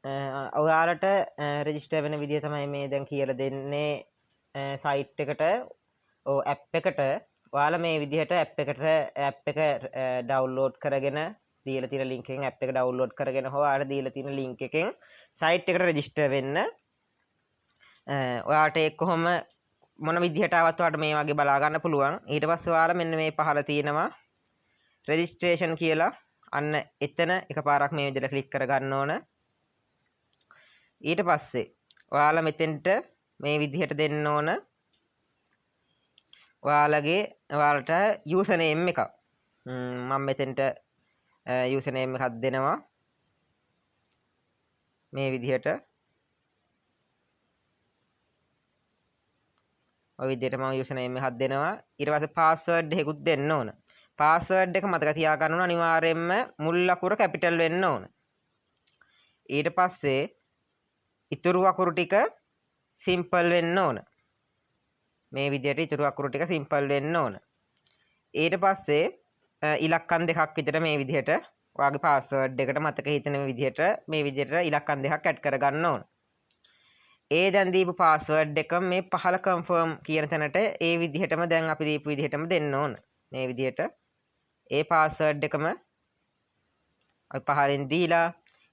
ඔයාලට රෙජිස්ටර් වෙන විදිය තමයි මේ දැන් කියලා දෙන්නේ සයිට් එකට ඇප් එකට ඔයාලා මේ විදිහට ඇප් එක ඩවුන්ලෝඩ් කරගෙන දීලා තියෙන ලින්ක් එකෙන් ඇප් එක ඩවුන්ලෝඩ් කරගෙන හෝ ඔයාලා දීලා තියෙන ලින්ක් එකෙන් සයිට් එකට රෙජිස්ටර් වෙන්න ඔයාලට ඒක කොහොම මොන විදිහට ආවත් ඔයාලට මේ වගේ බලා ගන්න පුළුවන්. ඊට පස්සේ ඔයාලා මෙන්න මේ පහළ තියෙනවා රෙජිස්ට්‍රේෂන් කියලා. අන්න එතන එකපාරක් මේ විදිහට ක්ලික් කර ගන්න ඕන. ඊට පස්සේ ඔයාලා මෙතෙන්ට මේ විදිහට දෙන්න ඕන ඔයාලට යූසර් නේම් එකක්. මම මෙතෙන්ට යූසර් නේම් එකක් දෙනවා මේ විදිහට. ඔය විදිහට මම යූසර් නේම් එකක් දෙනවා. ඊට පස්සේ පාස්වර්ඩ් එකකුත් දෙන්න ඕන. පාස්වර්ඩ් එක මතක තියාගන්න ඕන අනිවාර්යයෙන්ම මුල් අකුර කැපිටල් වෙන්න ඕන. ඊට පස්සේ ඉතුරු අකුරු ටික සිම්පල් වෙන්න ඕන. මේ විදිහට ඉතුරු අකුරු ටික සිම්පල් වෙන්න ඕන. ඊට පස්සේ ඉලක්කම් දෙකක් විතර මේ විදිහට ඔයාගේ පාස්වර්ඩ් එකට මතක හිතෙන විදිහට මේ විදිහට ඉලක්කම් දෙකක් ඇඩ් කරගන්න ඕන. ඒ දැන් දීපු පාස්වර්ඩ් එක මේ පහළ කන්ෆර්ම් කියන තැනට ඒ විදිහටම දැන් අපි දීපු විදිහටම දෙන්න ඕන. මේ විදිහට ඒ පාස්වර්ඩ් එකම අපි පහලින් දීලා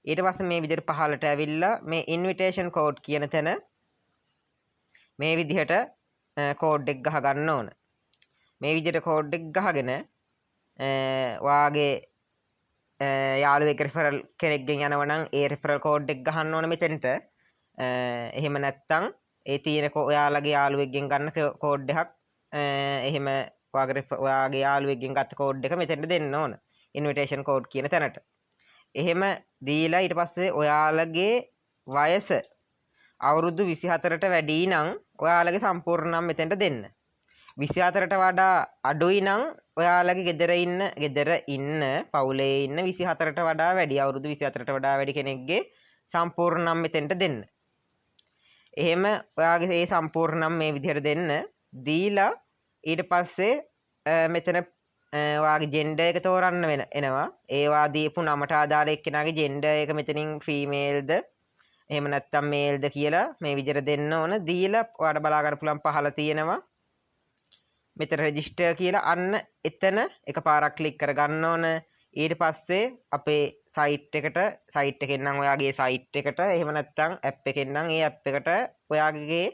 ඊට පස්සේ මේ විදිහට පහළට ඇවිල්ලා මේ ඉන්විටේෂන් කෝඩ් කියන තැන මේ විදිහට කෝඩ් එක ගහ ගන්න ඕන. මේ විදිහට කෝඩ් එක ගහගෙන වාගේ යාළුවෙක් රෙෆරල් කෙනෙක්ගෙන් යනවා නම් ඒ රෙෆරල් කෝඩ් එක ගහන්න ඕන මෙතෙන්ට. එහෙම නැත්නම් ඒ තියෙන ඔයාලගේ යාළුවෙක්ගෙන් ගන්න කෝඩ් එකක් එහෙම ඔයාගේ යාළුවෙක්ගෙන් ගත්ත කෝඩ් එක මෙතෙන්ට දෙන්න ඕන. ඉන්විටේෂන් කෝඩ් කියන තැනට. එහෙම දීලා ඊට පස්සේ ඔයාලගේ වයස අවුරුදු 24ට වැඩි නම් ඔයාලගේ සම්පූර්ණ නම් මෙතෙන්ට දෙන්න. 24ට වඩා අඩුයි නම් ඔයාලගේ ගෙදර ඉන්න පවුලේ ඉන්න 24ට වඩා වැඩි අවුරුදු 24ට වඩා වැඩි කෙනෙක්ගේ සම්පූර්ණ නම් මෙතෙන්ට දෙන්න. එහෙම ඔයාගේ මේ සම්පූර්ණ නම් මේ විදිහට දෙන්න. දීලා ඊට පස්සේ මෙතන ඔයාගේ ජෙන්ඩර් එක තෝරන්න එනවා. ඒවා දීපු නමට ආදාළ එක්කෙනාගේ ජෙන්ඩර් එක මෙතනින් ෆීමේල්ද එහෙම නැත්නම් මේල්ද කියලා මේ විදිහට දෙන්න ඕන. දීලා ඔයාලට බලා ගන්න පුළුවන් පහළ තියෙනවා මෙතන රෙජිස්ටර් කියලා. අන්න එතන එකපාරක් ක්ලික් කර ගන්න ඕන. ඊට පස්සේ අපේ සයිට් එකෙන් නම් ඔයාගේ සයිට් එකට එහෙම නැත්නම් ඇප් එකෙන් නම් ඒ ඇප් එකට ඔයාගේ